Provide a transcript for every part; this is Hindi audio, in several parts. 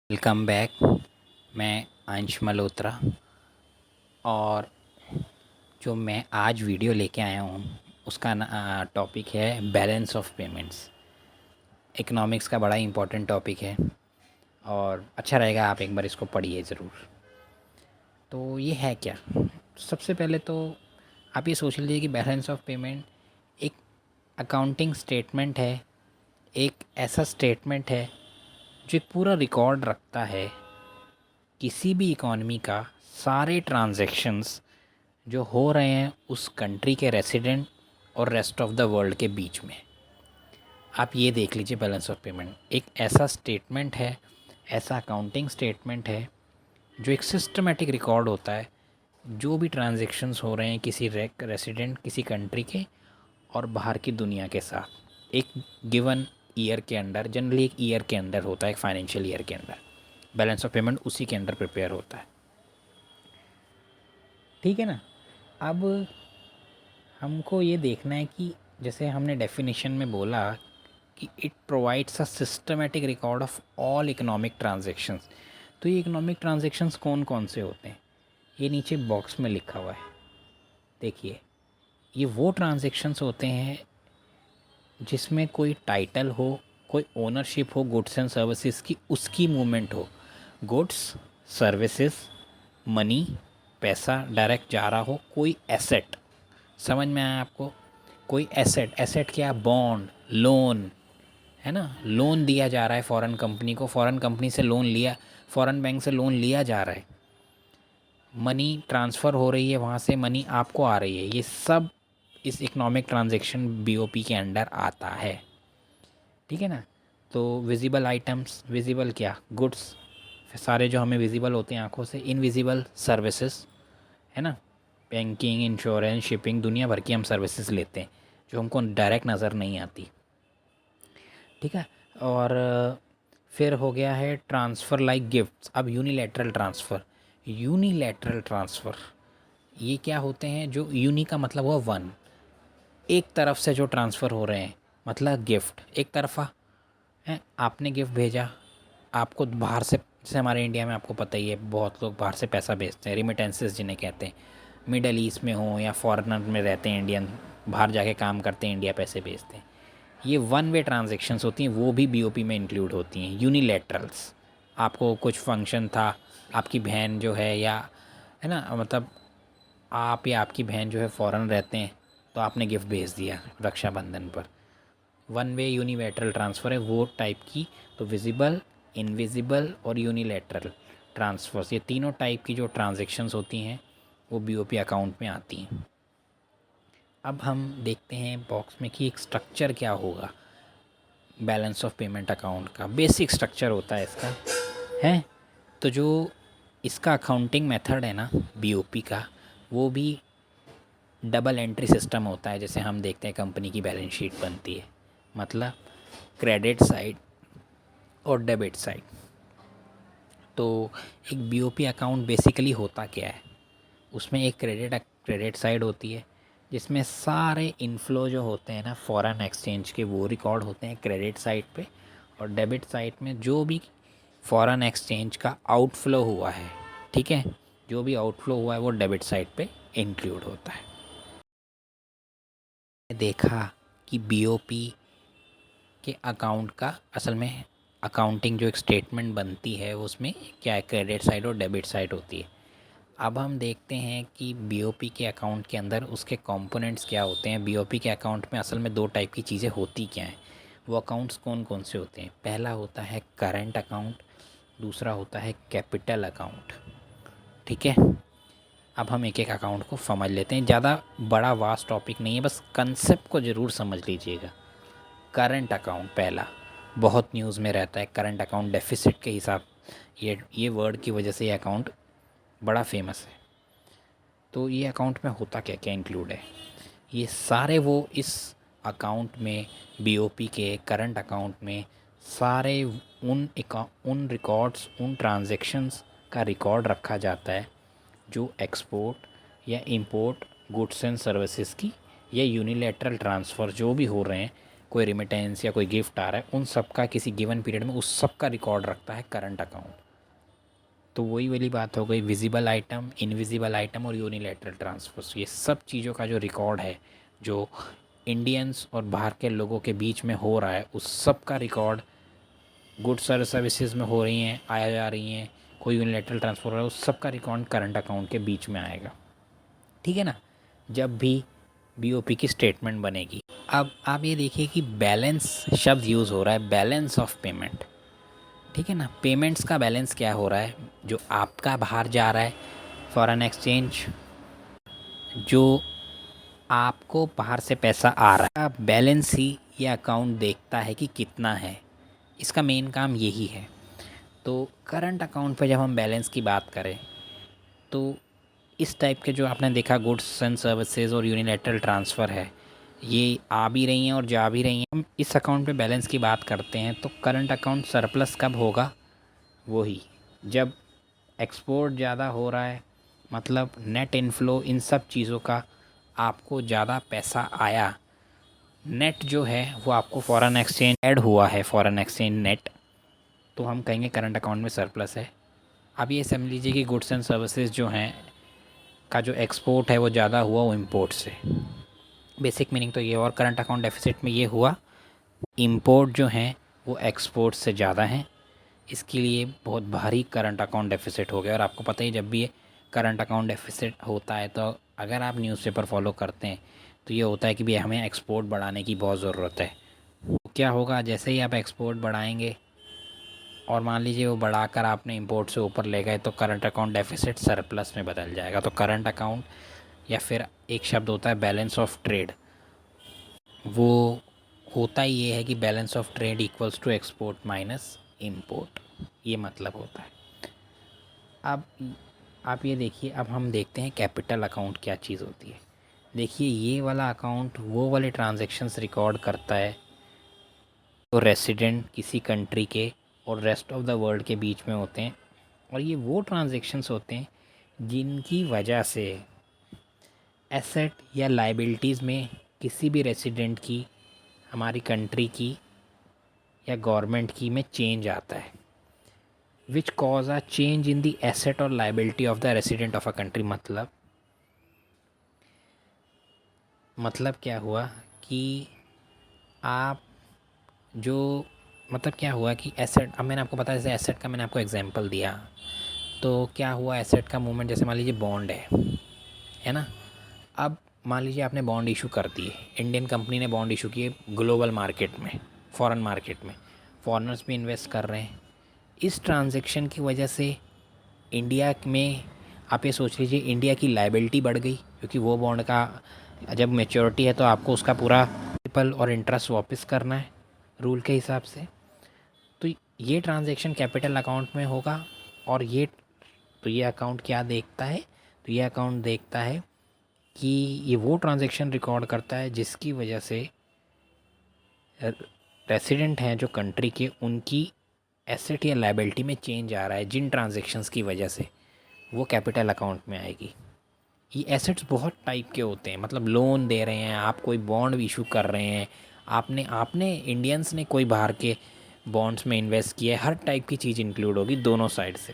Welcome back. मैं अंश मल्होत्रा और जो मैं आज वीडियो लेके आया हूँ उसका टॉपिक है बैलेंस ऑफ पेमेंट्स। इकोनॉमिक्स का बड़ा इम्पोर्टेंट टॉपिक है और अच्छा रहेगा आप एक बार इसको पढ़िए ज़रूर। तो ये है क्या? सबसे पहले तो आप ये सोच लीजिए कि बैलेंस ऑफ पेमेंट एक अकाउंटिंग स्टेटमेंट है, एक ऐसा स्टेटमेंट है जो एक पूरा रिकॉर्ड रखता है किसी भी इकॉनमी का, सारे ट्रांजैक्शंस जो हो रहे हैं उस कंट्री के रेसिडेंट और रेस्ट ऑफ द वर्ल्ड के बीच में। आप ये देख लीजिए, बैलेंस ऑफ पेमेंट एक ऐसा स्टेटमेंट है, ऐसा अकाउंटिंग स्टेटमेंट है जो एक सिस्टमेटिक रिकॉर्ड होता है जो भी ट्रांजैक्शंस हो रहे हैं किसी रेसिडेंट किसी कंट्री के और बाहर की दुनिया के साथ एक गिवन ईयर के अंदर। जनरली एक ईयर के अंदर होता है, एक फाइनेंशियल ईयर के अंदर बैलेंस ऑफ पेमेंट उसी के अंदर प्रिपेयर होता है। ठीक है ना? अब हमको ये देखना है कि जैसे हमने डेफिनेशन में बोला कि it provides a systematic record of all economic transactions. तो ये इकोनॉमिक ट्रांजैक्शंस कौन कौन से होते हैं, ये नीचे बॉक्स में लिखा हुआ है। देखिए, ये वो ट्रांजैक्शंस होते हैं जिसमें कोई टाइटल हो, कोई ओनरशिप हो गुड्स एंड सर्विसेज की, उसकी मूवमेंट हो। गुड्स, सर्विसेज, मनी, पैसा डायरेक्ट जा रहा हो, कोई एसेट। समझ में आया आपको? कोई एसेट, एसेट क्या? बॉन्ड, लोन, है ना? लोन दिया जा रहा है फॉरेन कंपनी को, फॉरेन कंपनी से लोन लिया, फॉरेन बैंक से लोन लिया जा रहा है, मनी ट्रांसफ़र हो रही है, वहाँ से मनी आपको आ रही है। ये सब इस इकोनॉमिक ट्रांजैक्शन बीओपी के अंडर आता है। ठीक है ना? तो विजिबल आइटम्स, विजिबल क्या? गुड्स, सारे जो हमें विजिबल होते हैं आंखों से। इनविजिबल सर्विसेज, है ना? बैंकिंग, इंश्योरेंस, शिपिंग, दुनिया भर की हम सर्विसेज लेते हैं जो हमको डायरेक्ट नज़र नहीं आती। ठीक है? और फिर हो गया है ट्रांसफ़र लाइक गिफ्ट्स। अब यूनिलैटरल ट्रांसफ़र, यूनिलैटरल ट्रांसफ़र ये क्या होते हैं? जो यूनि का मतलब हुआ वन, एक तरफ से जो ट्रांसफ़र हो रहे हैं, मतलब गिफ्ट एक तरफा है। आपने गिफ्ट भेजा, आपको बाहर से, जैसे हमारे इंडिया में आपको पता ही है बहुत लोग बाहर से पैसा भेजते हैं, रिमिटेंसेस जिन्हें कहते हैं। मिडल ईस्ट में हो या फॉरेनर में रहते हैं इंडियन, बाहर जाके काम करते हैं, इंडिया पैसे भेजते हैं। ये वन वे ट्रांजेक्शन्स होती हैं, वो भी बीओपी में इंक्लूड होती हैं। यूनिलैटरल्स, आपको कुछ फंक्शन था, आपकी बहन जो है, या है ना, मतलब आप या आपकी बहन जो है फ़ॉरेन रहते हैं, तो आपने गिफ्ट भेज दिया रक्षाबंधन पर। वन वे यूनिलैटरल ट्रांसफ़र है वो टाइप की। तो विजिबल, इनविजिबल और यूनिलैटरल ट्रांसफ़र्स, ये तीनों टाइप की जो ट्रांजेक्शन्स होती हैं वो बीओपी अकाउंट में आती हैं। अब हम देखते हैं बॉक्स में कि एक स्ट्रक्चर क्या होगा बैलेंस ऑफ पेमेंट अकाउंट का। बेसिक स्ट्रक्चर होता है इसका, है। तो जो इसका अकाउंटिंग मेथड है ना बीओपी का, वो भी डबल एंट्री सिस्टम होता है। जैसे हम देखते हैं कंपनी की बैलेंस शीट बनती है, मतलब क्रेडिट साइड और डेबिट साइड। तो एक बीओपी अकाउंट बेसिकली होता क्या है? उसमें एक क्रेडिट साइड होती है जिसमें सारे इनफ्लो जो होते हैं ना फॉरेन एक्सचेंज के, वो रिकॉर्ड होते हैं क्रेडिट साइड पे। और डेबिट साइड में जो भी फॉरेन एक्सचेंज का आउटफ्लो हुआ है, ठीक है, जो भी आउटफ्लो हुआ है वो डेबिट साइड पे इंक्लूड होता है। देखा कि बीओपी के अकाउंट का असल में अकाउंटिंग जो एक स्टेटमेंट बनती है उसमें क्या है, क्रेडिट साइड और डेबिट साइड होती है। अब हम देखते हैं कि बीओपी के अकाउंट के अंदर उसके कंपोनेंट्स क्या होते हैं। बीओपी के अकाउंट में असल में दो टाइप की चीज़ें होती क्या हैं, वो अकाउंट्स कौन कौन से होते हैं। पहला होता है करंट अकाउंट, दूसरा होता है कैपिटल अकाउंट। ठीक है? अब हम एक एक अकाउंट को समझ लेते हैं। ज़्यादा बड़ा वास्ट टॉपिक नहीं है, बस कंसेप्ट को ज़रूर समझ लीजिएगा। करंट अकाउंट पहला, बहुत न्यूज़ में रहता है करंट अकाउंट डेफिसिट के हिसाब, ये वर्ड की वजह से ये अकाउंट बड़ा फेमस है। तो ये अकाउंट में होता क्या क्या इंक्लूड है, ये सारे वो इस अकाउंट में, बीओपी के करंट अकाउंट में सारे उन रिकॉर्ड्स, उन ट्रांजैक्शंस का रिकॉर्ड रखा जाता है जो एक्सपोर्ट या इंपोर्ट गुड्स एंड सर्विसेज की, या यूनिलैटरल ट्रांसफ़र जो भी हो रहे हैं कोई रिमिटेंस या कोई गिफ्ट आ रहा है, उन सब का किसी गिवन पीरियड में उस सब का रिकॉर्ड रखता है करंट अकाउंट। तो वही वाली बात हो गई, विजिबल आइटम, इनविजिबल आइटम और यूनिलैटरल ट्रांसफर्स, ये सब चीज़ों का जो रिकॉर्ड है, जो इंडियंस और बाहर के लोगों के बीच में हो रहा है, उस सब का रिकॉर्ड गुड्स और सर्विसेज में हो रही हैं, आया जा रही हैं, कोई यूनिलैटरल ट्रांसफर हो रहा है, उस सब का रिकॉर्ड करंट अकाउंट के बीच में आएगा। ठीक है ना। जब भी बीओपी की स्टेटमेंट बनेगी। अब आप ये देखिए कि बैलेंस शब्द यूज़ हो रहा है, बैलेंस ऑफ पेमेंट। ठीक है ना। पेमेंट्स का बैलेंस क्या हो रहा है, जो आपका बाहर जा रहा है फॉरेन एक्सचेंज, जो आपको बाहर से पैसा आ रहा है, बैलेंस ही ये अकाउंट देखता है कि कितना है। इसका मेन काम यही है। तो करंट अकाउंट पे जब हम बैलेंस की बात करें तो इस टाइप के जो आपने देखा गुड्स एंड सर्विसेज और यूनिलैटरल ट्रांसफ़र है, ये आ भी रही हैं और जा भी रही हैं। हम इस अकाउंट पे बैलेंस की बात करते हैं तो करंट अकाउंट सरप्लस कब होगा, वही जब एक्सपोर्ट ज़्यादा हो रहा है, मतलब नेट इनफ्लो, इन सब चीज़ों का आपको ज़्यादा पैसा आया, नेट जो है वो आपको फॉरेन एक्सचेंज ऐड हुआ है, फॉरेन एक्सचेंज नेट, तो हम कहेंगे करंट अकाउंट में सरप्लस है। अब ये समझ लीजिए कि गुड्स एंड सर्विसेज जो हैं का जो एक्सपोर्ट है वो ज़्यादा हुआ वो इम्पोर्ट से। बेसिक मीनिंग तो ये, और करंट अकाउंट डेफिसिट में ये हुआ, इंपोर्ट जो हैं वो एक्सपोर्ट से ज़्यादा हैं, इसके लिए बहुत भारी करंट अकाउंट डेफिसिट हो गया। और आपको पता ही जब भी ये करंट अकाउंट डेफिसिट होता है तो अगर आप न्यूज़पेपर फॉलो करते हैं तो ये होता है कि भाई हमें एक्सपोर्ट बढ़ाने की बहुत ज़रूरत है। तो क्या होगा, जैसे ही आप एक्सपोर्ट बढ़ाएंगे और मान लीजिए वो बढ़ाकर आपने इंपोर्ट से ऊपर ले गए तो करंट अकाउंट डेफिसिट सरप्लस में बदल जाएगा। तो करंट अकाउंट, या फिर एक शब्द होता है बैलेंस ऑफ ट्रेड, वो होता ही ये है कि balance of trade equals to export minus import, ये मतलब होता है। अब आप ये देखिए, अब हम देखते हैं कैपिटल अकाउंट क्या चीज़ होती है। देखिए ये वाला अकाउंट वो वाले ट्रांजैक्शंस रिकॉर्ड करता है तो रेसिडेंट किसी कंट्री के और रेस्ट ऑफ द वर्ल्ड के बीच में होते हैं, और ये वो ट्रांजैक्शंस होते हैं जिनकी वजह से एसेट या लाइबिलिटीज़ में किसी भी रेसिडेंट की, हमारी कंट्री की या गवर्नमेंट की में चेंज आता है, which cause a change in the asset और liability of the resident of a country. मतलब क्या हुआ कि आप जो, मतलब क्या हुआ कि एसेट, अब मैंने आपको बताया, जैसे एसेट का मैंने आपको एग्जांपल दिया, तो क्या हुआ, एसेट का मूवमेंट, जैसे मान लीजिए बॉन्ड है ना। अब मान लीजिए आपने बॉन्ड इशू कर दिए, इंडियन कंपनी ने बॉन्ड इशू किए ग्लोबल मार्केट में, फॉरेन मार्केट में, फॉरेनर्स भी इन्वेस्ट कर रहे हैं। इस ट्रांजैक्शन की वजह से इंडिया में, आप ये सोच लीजिए, इंडिया की लाइबिलिटी बढ़ गई, क्योंकि वो बॉन्ड का जब मैच्योरिटी है तो आपको उसका पूरा प्रिंसिपल और इंटरेस्ट वापस करना है रूल के हिसाब से। तो ये ट्रांजैक्शन कैपिटल अकाउंट में होगा, और ये अकाउंट क्या देखता है, तो ये अकाउंट देखता है कि ये वो ट्रांजैक्शन रिकॉर्ड करता है जिसकी वजह से रेसिडेंट हैं जो कंट्री के, उनकी एसेट या लाइबिलिटी में चेंज आ रहा है, जिन ट्रांजैक्शंस की वजह से वो कैपिटल अकाउंट में आएगी। ये एसेट्स बहुत टाइप के होते हैं, मतलब लोन दे रहे हैं आप, कोई बॉन्ड इशू कर रहे हैं आपने आपने इंडियंस ने कोई बाहर के बॉन्ड्स में इन्वेस्ट किया है, हर टाइप की चीज़ इंक्लूड होगी दोनों साइड से।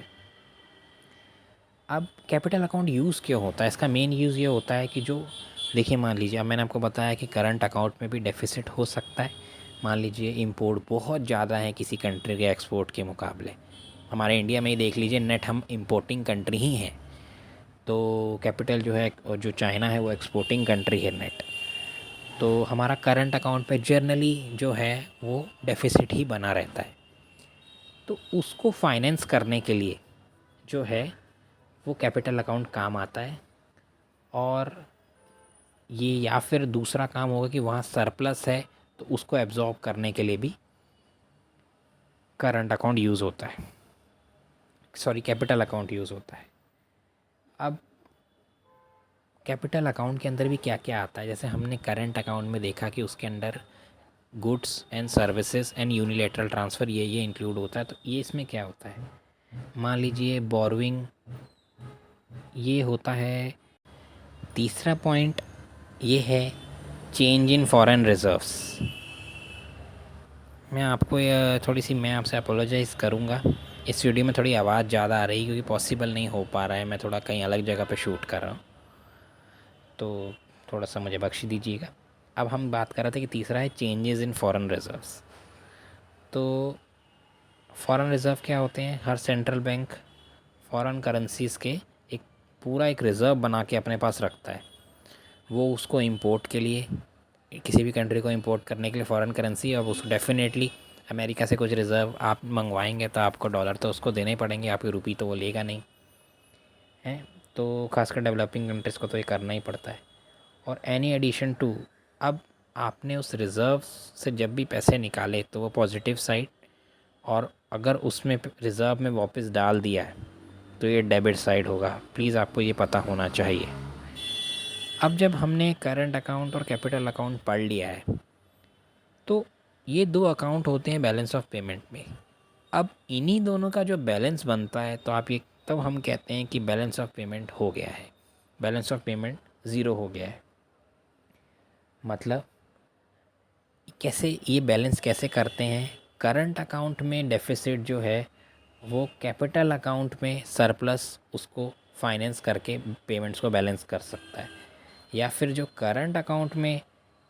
अब कैपिटल अकाउंट यूज़ क्यों होता है, इसका मेन यूज़ ये होता है कि जो, देखिए मान लीजिए, अब मैंने आपको बताया कि करंट अकाउंट में भी डेफिसिट हो सकता है। मान लीजिए इंपोर्ट बहुत ज़्यादा है किसी कंट्री के एक्सपोर्ट के मुकाबले, हमारे इंडिया में ही देख लीजिए, नेट हम इंपोर्टिंग कंट्री ही हैं, तो कैपिटल जो है, और जो चाइना है वो एक्सपोर्टिंग कंट्री है नेट, तो हमारा करंट अकाउंट पे जनरली जो है वो डेफिसिट ही बना रहता है। तो उसको फाइनेंस करने के लिए जो है वो कैपिटल अकाउंट काम आता है, और ये, या फिर दूसरा काम होगा कि वहाँ सरप्लस है तो उसको एब्जॉर्ब करने के लिए भी करंट अकाउंट यूज़ होता है, सॉरी कैपिटल अकाउंट यूज़ होता है। अब कैपिटल अकाउंट के अंदर भी क्या क्या आता है, जैसे हमने करंट अकाउंट में देखा कि उसके अंदर goods and services and unilateral transfer ये इंक्लूड होता है। तो ये इसमें क्या होता है, मान लीजिए बोरोइंग, ये होता है। तीसरा पॉइंट ये है चेंज इन फॉरेन रिजर्व्स, थोड़ी सी मैं आपसे अपोलोजाइज़ करूँगा। इस वीडियो में थोड़ी आवाज़ ज़्यादा आ रही है क्योंकि पॉसिबल नहीं हो पा रहा है, मैं थोड़ा कहीं अलग जगह पे शूट कर रहा हूँ, तो थोड़ा सा मुझे बख्श दीजिएगा। अब हम बात कर रहे थे कि तीसरा है चेंजेस इन फॉरेन रिजर्व्स। तो फॉरेन रिज़र्व क्या होते हैं? हर सेंट्रल बैंक फॉरेन करेंसीज़ के एक पूरा एक रिज़र्व बना के अपने पास रखता है। वो उसको इंपोर्ट के लिए, किसी भी कंट्री को इंपोर्ट करने के लिए फॉरेन करेंसी, अब उसको डेफिनेटली अमेरिका से कुछ रिज़र्व आप मंगवाएंगे तो आपको डॉलर तो उसको देने ही पड़ेंगे, आपकी रुपी तो वो लेगा नहीं है। तो खासकर डेवलपिंग कंट्रीज़ को तो ये करना ही पड़ता है। और एनी एडिशन टू, अब आपने उस रिज़र्व से जब भी पैसे निकाले तो वो पॉजिटिव साइड, और अगर उसमें रिज़र्व में वापस डाल दिया है तो ये डेबिट साइड होगा। प्लीज़ आपको ये पता होना चाहिए। अब जब हमने करंट अकाउंट और कैपिटल अकाउंट पढ़ लिया है तो ये दो अकाउंट होते हैं बैलेंस ऑफ पेमेंट में। अब इन्हीं दोनों का जो बैलेंस बनता है तो आप ये तब हम कहते हैं कि बैलेंस ऑफ पेमेंट हो गया है, बैलेंस ऑफ पेमेंट ज़ीरो हो गया है। मतलब कैसे ये बैलेंस कैसे करते हैं? करंट अकाउंट में डेफिसिट जो है वो कैपिटल अकाउंट में सरप्लस उसको फाइनेंस करके पेमेंट्स को बैलेंस कर सकता है, या फिर जो करंट अकाउंट में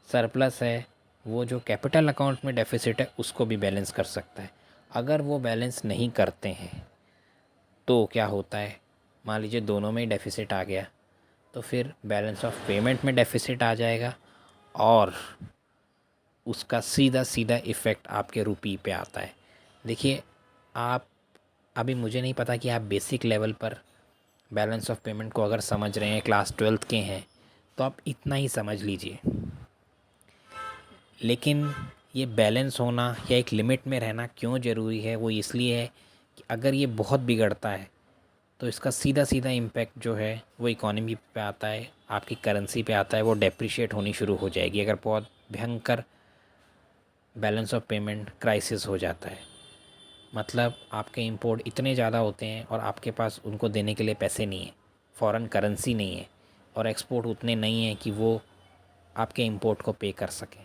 सरप्लस है वो जो कैपिटल अकाउंट में डेफिसिट है उसको भी बैलेंस कर सकता है। अगर वो बैलेंस नहीं करते हैं तो क्या होता है? मान लीजिए दोनों में ही डेफिसिट आ गया तो फिर बैलेंस ऑफ पेमेंट में डेफिसिट आ जाएगा और उसका सीधा सीधा इफ़ेक्ट आपके रुपी पे आता है। देखिए, आप अभी मुझे नहीं पता कि आप बेसिक लेवल पर बैलेंस ऑफ पेमेंट को अगर समझ रहे हैं, क्लास 12th के हैं, तो आप इतना ही समझ लीजिए। लेकिन ये बैलेंस होना या एक लिमिट में रहना क्यों ज़रूरी है? वो इसलिए है कि अगर ये बहुत बिगड़ता है तो इसका सीधा सीधा इम्पैक्ट जो है वो इकोनॉमी पे आता है, आपकी करेंसी पे आता है, वो डेप्रिशिएट होनी शुरू हो जाएगी अगर बहुत भयंकर बैलेंस ऑफ पेमेंट क्राइसिस हो जाता है। मतलब आपके इंपोर्ट इतने ज़्यादा होते हैं और आपके पास उनको देने के लिए पैसे नहीं है, फॉरेन करेंसी नहीं है, और एक्सपोर्ट उतने नहीं हैं कि वो आपके इंपोर्ट को पे कर सकें,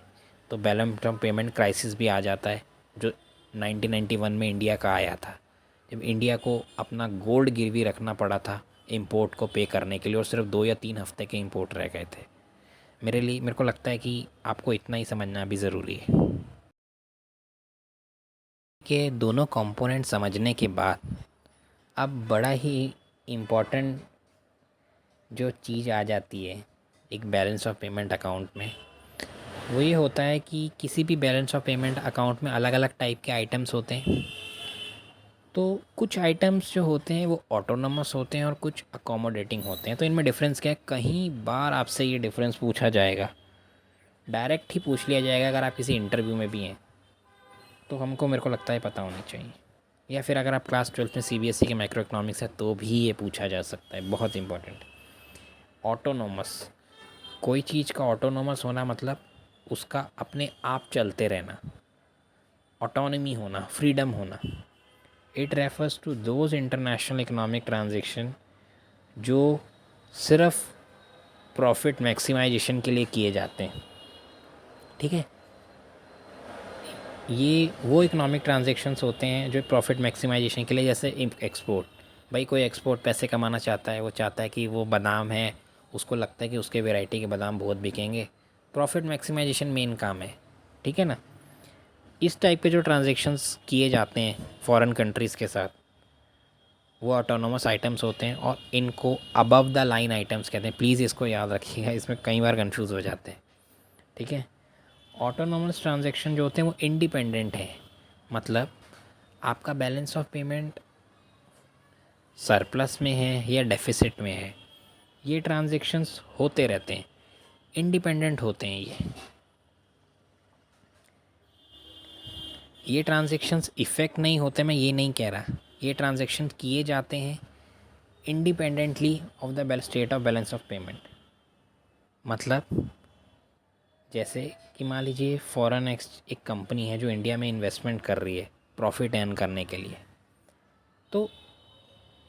तो बैलेंस ऑफ पेमेंट क्राइसिस भी आ जाता है, जो 1991 में इंडिया का आया था, जब इंडिया को अपना गोल्ड गिरवी रखना पड़ा था इंपोर्ट को पे करने के लिए, और सिर्फ 2 या 3 हफ्ते के इंपोर्ट रह गए थे। मेरे को लगता है कि आपको इतना ही समझना भी ज़रूरी है कि दोनों कंपोनेंट समझने के बाद अब बड़ा ही इम्पॉर्टेंट जो चीज़ आ जाती है एक बैलेंस ऑफ पेमेंट अकाउंट में, वो ये होता है कि किसी भी बैलेंस ऑफ पेमेंट अकाउंट में अलग अलग टाइप के आइटम्स होते हैं। तो कुछ आइटम्स जो होते हैं वो ऑटोनोमस होते हैं और कुछ अकोमोडेटिंग होते हैं। तो इनमें डिफरेंस क्या है? कहीं बार आपसे ये डिफरेंस पूछा जाएगा, डायरेक्ट ही पूछ लिया जाएगा अगर आप किसी इंटरव्यू में भी हैं, तो मेरे को लगता है पता होनी चाहिए। या फिर अगर आप क्लास 12th में सीबीएसई के मैक्रो इकोनॉमिक्स है तो भी ये पूछा जा सकता है, बहुत इंपॉर्टेंट। ऑटोनोमस, कोई चीज़ का ऑटोनोमस होना मतलब उसका अपने आप चलते रहना, ऑटोनॉमी होना, फ्रीडम होना। It refers to those international economic transaction जो सिर्फ प्रॉफिट मैक्सिमाइजेशन के लिए किए जाते हैं। ठीक है, ये वो इकोनॉमिक ट्रांजेक्शन्स होते हैं जो प्रॉफिट मैक्सिमाइजेशन के लिए, जैसे एक्सपोर्ट। भाई कोई एक्सपोर्ट पैसे कमाना चाहता है, वो चाहता है कि वो बादाम है, उसको लगता है कि उसके वैरायटी के बादाम बहुत बिकेंगे, प्रॉफिट मैक्सिमाइजेशन मेन काम है। ठीक है ना? इस टाइप के जो ट्रांजेक्शन्स किए जाते हैं फॉरेन कंट्रीज़ के साथ, वो ऑटोनोमस आइटम्स होते हैं और इनको अबव द लाइन आइटम्स कहते हैं। प्लीज़ इसको याद रखिएगा, इसमें कई बार कंफ्यूज हो जाते हैं। ठीक है, ऑटोनोमस ट्रांजैक्शन जो होते हैं वो इंडिपेंडेंट है, मतलब आपका बैलेंस ऑफ पेमेंट सरप्लस में है या डेफिसिट में है, ये ट्रांजैक्शंस होते रहते हैं, इंडिपेंडेंट होते हैं। ये ट्रांजैक्शंस इफ़ेक्ट नहीं होते, मैं ये नहीं कह रहा, ये ट्रांजैक्शन किए जाते हैं independently of the state of balance of payment. मतलब जैसे कि मान लीजिए फॉरेन एक कंपनी है जो इंडिया में इन्वेस्टमेंट कर रही है प्रॉफिट अर्न करने के लिए, तो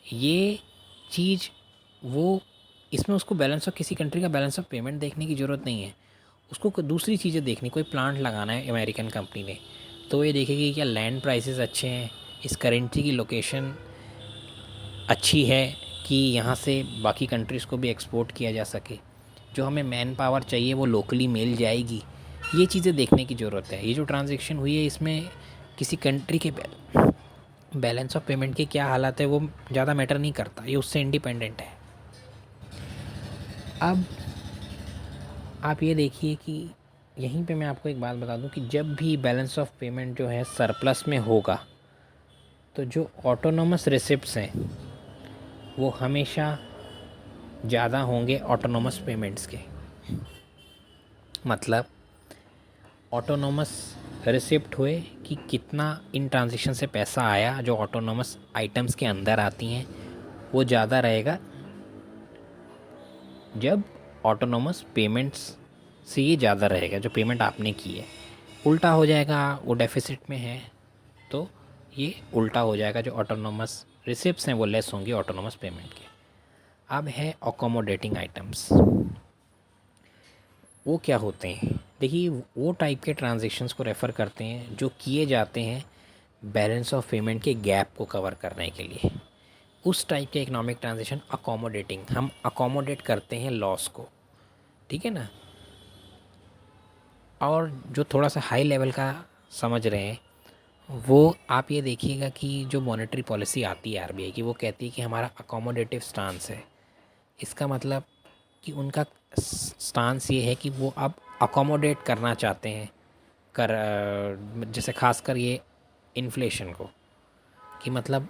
ये चीज़ वो इसमें उसको बैलेंस ऑफ किसी कंट्री का बैलेंस ऑफ पेमेंट देखने की ज़रूरत नहीं है, उसको दूसरी चीज़ें देखनी। कोई प्लांट लगाना है अमेरिकन कंपनी ने, तो ये देखेगी कि क्या लैंड प्राइसेस अच्छे हैं, इस करेंसी की लोकेशन अच्छी है कि यहाँ से बाकी कंट्रीज़ को भी एक्सपोर्ट किया जा सके, जो हमें मैन पावर चाहिए वो लोकली मिल जाएगी। ये चीज़ें देखने की ज़रूरत है। ये जो ट्रांजैक्शन हुई है इसमें किसी कंट्री के बैलेंस ऑफ पेमेंट की क्या हालत है वो ज़्यादा मैटर नहीं करता, ये उससे इंडिपेंडेंट है। अब आप ये देखिए कि यहीं पे मैं आपको एक बात बता दूं कि जब भी बैलेंस ऑफ पेमेंट जो है सरप्लस में होगा तो जो ऑटोनोमस रिसिप्ट्स हैं वो हमेशा ज़्यादा होंगे ऑटोनोमस पेमेंट्स के। मतलब ऑटोनोमस रिसिप्ट हुए कि कितना इन ट्रांजेक्शन से पैसा आया जो ऑटोनोमस आइटम्स के अंदर आती हैं वो ज़्यादा रहेगा जब ऑटोनोमस पेमेंट्स से ये ज़्यादा रहेगा जो पेमेंट आपने की है। उल्टा हो जाएगा, वो डेफिसिट में है तो ये उल्टा हो जाएगा, जो ऑटोनोमस रिसिप्ट्स हैं वो लेस होंगी ऑटोनोमस पेमेंट के। अब है अकोमोडेटिंग आइटम्स। वो क्या होते हैं? देखिए वो टाइप के ट्रांजेक्शन्स को रेफ़र करते हैं जो किए जाते हैं बैलेंस ऑफ पेमेंट के गैप को कवर करने के लिए। उस टाइप के इकोनॉमिक ट्रांजेक्शन अकोमोडेटिंग, हम अकोमोडेट करते हैं लॉस को, ठीक है ना। और जो थोड़ा सा हाई लेवल का समझ रहे हैं वो आप ये देखिएगा कि जो मॉनेटरी पॉलिसी आती है आरबीआई की, वो कहती है कि हमारा अकोमोडेटिव स्टांस है। इसका मतलब कि उनका स्टांस ये है कि वो अब अकोमोडेट करना चाहते हैं जैसे खासकर ये इन्फ्लेशन को, कि मतलब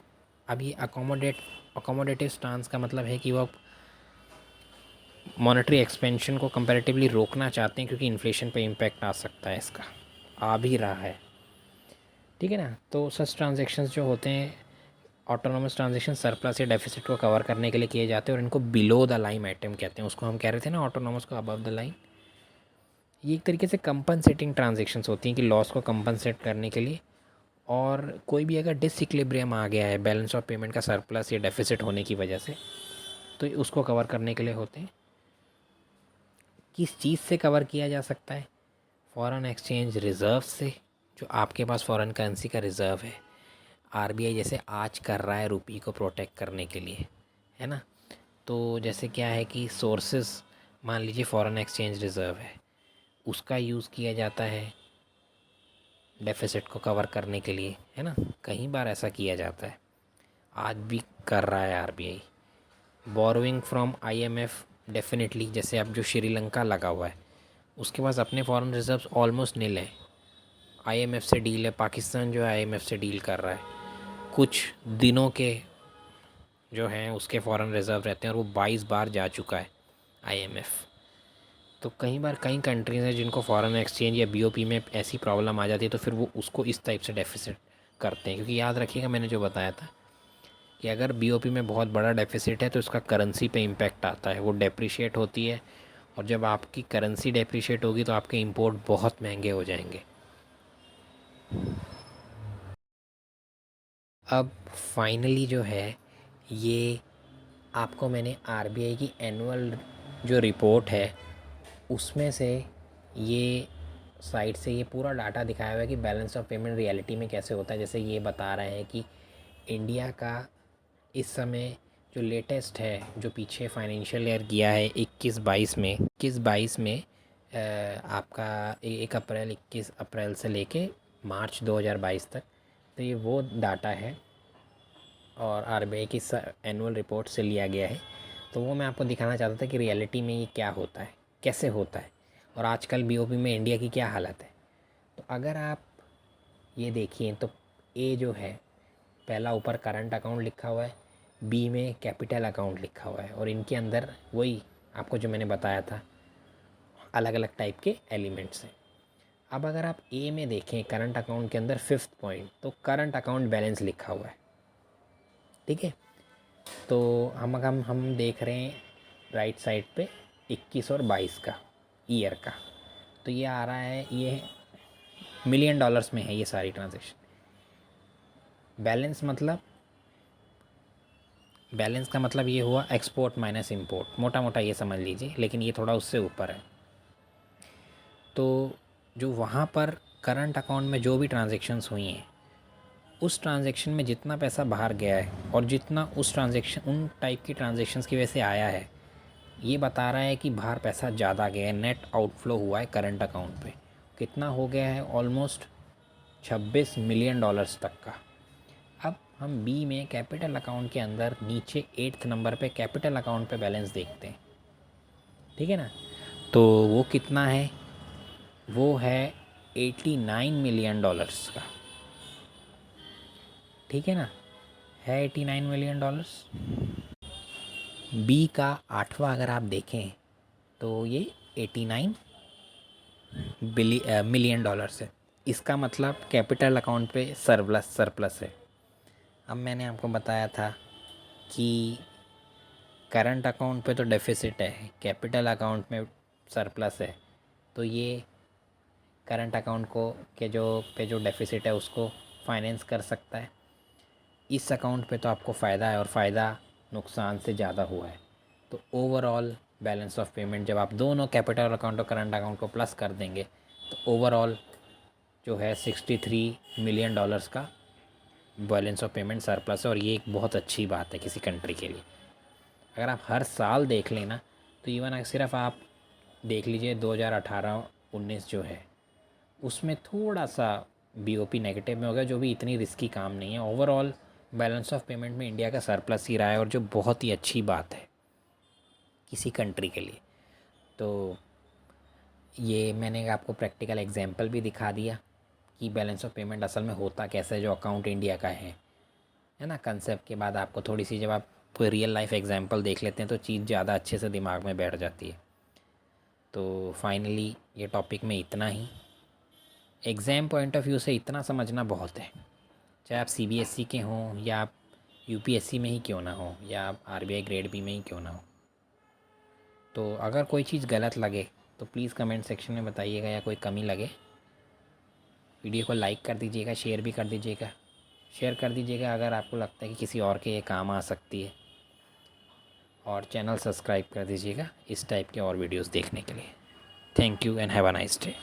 अब ये अकोमोडेटिव स्टांस का मतलब है कि वो अब मॉनेटरी एक्सपेंशन को कंपैरेटिवली रोकना चाहते हैं क्योंकि इन्फ्लेशन पे इम्पैक्ट आ सकता है, इसका आ भी रहा है, ठीक है ना। तो सच ट्रांजेक्शन्स जो होते हैं ऑटोनोमस ट्रांजेक्शन सरप्लस या डेफिसिट को कवर करने के लिए किए जाते हैं और इनको बिलो द लाइन आइटम कहते हैं। उसको हम कह रहे थे ना ऑटोनोमस को अबव द लाइन। ये एक तरीके से कंपनसेटिंग ट्रांजेक्शन्स होती हैं कि लॉस को कंपनसेट करने के लिए, और कोई भी अगर डिसइक्विलिब्रियम आ गया है बैलेंस ऑफ पेमेंट का सरप्लस या डेफिसिट होने की वजह से तो उसको कवर करने के लिए होते हैं। किस चीज़ से कवर किया जा सकता है? फॉरेन एक्सचेंज रिज़र्व से, जो आपके पास फॉरेन करेंसी का रिज़र्व है। आरबीआई जैसे आज कर रहा है रुपये को प्रोटेक्ट करने के लिए, है ना। तो जैसे क्या है कि सोर्सेज, मान लीजिए फॉरेन एक्सचेंज रिज़र्व है, उसका यूज़ किया जाता है डेफिसिट को कवर करने के लिए, है ना। कई बार ऐसा किया जाता है, आज भी कर रहा है RBI. Borrowing from IMF definitely, जैसे अब जो श्रीलंका लगा हुआ है उसके पास अपने फॉरेन रिजर्व्स ऑलमोस्ट नील है, आईएमएफ से डील है। पाकिस्तान जो है आईएमएफ से डील कर रहा है, कुछ दिनों के जो हैं उसके फॉरेन रिज़र्व रहते हैं और वो 22 बार जा चुका है आईएमएफ। तो कई बार कई कंट्रीज़ हैं जिनको फॉरेन एक्सचेंज या बीओपी में ऐसी प्रॉब्लम आ जाती है तो फिर वो उसको इस टाइप से डेफिसिट करते हैं, क्योंकि याद रखिएगा मैंने जो बताया था कि अगर बीओपी में बहुत बड़ा डेफिसिट है तो उसका करेंसी पे इम्पैक्ट आता है, वो डेप्रिशिएट होती है, और जब आपकी करेंसी डेप्रिशिएट होगी तो आपके इंपोर्ट बहुत महंगे हो जाएंगे। अब फाइनली जो है ये आपको मैंने आरबीआई की एनुअल जो रिपोर्ट है उसमें से ये साइट से ये पूरा डाटा दिखाया हुआ है कि बैलेंस ऑफ पेमेंट रियलिटी में कैसे होता है। जैसे ये बता रहे हैं कि इंडिया का इस समय जो लेटेस्ट है, जो पीछे फाइनेंशियल ईयर गया है 21-22 में आपका 21 अप्रैल से लेके मार्च 2022 तक, तो ये वो डाटा है और आरबीआई की एनुअल रिपोर्ट से लिया गया है। तो वो मैं आपको दिखाना चाहता था कि रियलिटी में ये क्या होता है, कैसे होता है, और आजकल बीओपी में इंडिया की क्या हालत है। तो अगर आप ये देखिए तो ए जो है पहला ऊपर करंट अकाउंट लिखा हुआ है, बी में कैपिटल अकाउंट लिखा हुआ है, और इनके अंदर वही आपको जो मैंने बताया था अलग अलग टाइप के एलिमेंट्स हैं। अब अगर आप ए में देखें करंट अकाउंट के अंदर 5th पॉइंट, तो करंट अकाउंट बैलेंस लिखा हुआ है, ठीक है। तो हम देख रहे हैं राइट साइड पे 21 और 22 का ईयर का, तो ये आ रहा है, ये मिलियन डॉलर्स में है ये सारी ट्रांजेक्शन। बैलेंस का मतलब ये हुआ एक्सपोर्ट माइनस इंपोर्ट, मोटा मोटा ये समझ लीजिए, लेकिन ये थोड़ा उससे ऊपर है। तो जो वहाँ पर करंट अकाउंट में जो भी ट्रांजेक्शन्स हुई हैं, उस ट्रांजेक्शन में जितना पैसा बाहर गया है और जितना उस ट्रांजेक्शन उन टाइप की ट्रांजेक्शन्स की वजह से आया है, ये बता रहा है कि बाहर पैसा ज़्यादा गया है, नेट आउटफ्लो हुआ है करंट अकाउंट पे। कितना हो गया है? ऑलमोस्ट 26 मिलियन डॉलर्स तक का। अब हम बी में कैपिटल अकाउंट के अंदर नीचे 8th नंबर पे कैपिटल अकाउंट पे बैलेंस देखते हैं, ठीक है ना। तो वो कितना है? वो है 89 मिलियन डॉलर्स का, ठीक है ना, है 89 मिलियन डॉलर्स। बी का 8वां अगर आप देखें तो ये 89 मिलियन डॉलर्स है। इसका मतलब कैपिटल अकाउंट पे सरप्लस है। अब मैंने आपको बताया था कि करंट अकाउंट पे तो डेफिसिट है, कैपिटल अकाउंट में सरप्लस है, तो ये करंट अकाउंट को के जो डेफिसिट है उसको फाइनेंस कर सकता है। इस अकाउंट पे तो आपको फ़ायदा है और फ़ायदा नुकसान से ज़्यादा हुआ है। तो ओवरऑल बैलेंस ऑफ पेमेंट जब आप दोनों कैपिटल अकाउंट और करंट अकाउंट को प्लस कर देंगे तो ओवरऑल जो है 63 मिलियन डॉलर्स का बैलेंस ऑफ पेमेंट सरप्लस है। और ये एक बहुत अच्छी बात है किसी कंट्री के लिए। अगर आप हर साल देख लेना तो इवन सिर्फ आप देख लीजिए 2018-19 जो है उसमें थोड़ा सा बीओपी नेगेटिव में हो गया, जो भी इतनी रिस्की काम नहीं है। ओवरऑल बैलेंस ऑफ पेमेंट में इंडिया का सरप्लस ही रहा है, और जो बहुत ही अच्छी बात है किसी कंट्री के लिए। तो ये मैंने आपको प्रैक्टिकल एग्जांपल भी दिखा दिया कि बैलेंस ऑफ पेमेंट असल में होता कैसे, जो अकाउंट इंडिया का है ना। कंसेप्ट के बाद आपको थोड़ी सी जब आप कोई रियल लाइफ एग्जांपल देख लेते हैं तो चीज़ ज़्यादा अच्छे से दिमाग में बैठ जाती है। तो फाइनली ये टॉपिक में इतना ही। एग्ज़ाम पॉइंट ऑफ व्यू से इतना समझना बहुत है, चाहे आप सीबीएसई के हों या आप यूपीएससी में ही क्यों ना हो, या आप आरबीआई ग्रेड बी में ही क्यों ना हो। तो अगर कोई चीज़ गलत लगे तो प्लीज़ कमेंट सेक्शन में बताइएगा, या कोई कमी लगे वीडियो को लाइक कर दीजिएगा, शेयर भी कर दीजिएगा। शेयर कर दीजिएगा अगर आपको लगता है कि किसी और के ये काम आ सकती है, और चैनल सब्सक्राइब कर दीजिएगा इस टाइप के और वीडियोस देखने के लिए। Thank you and have a nice day.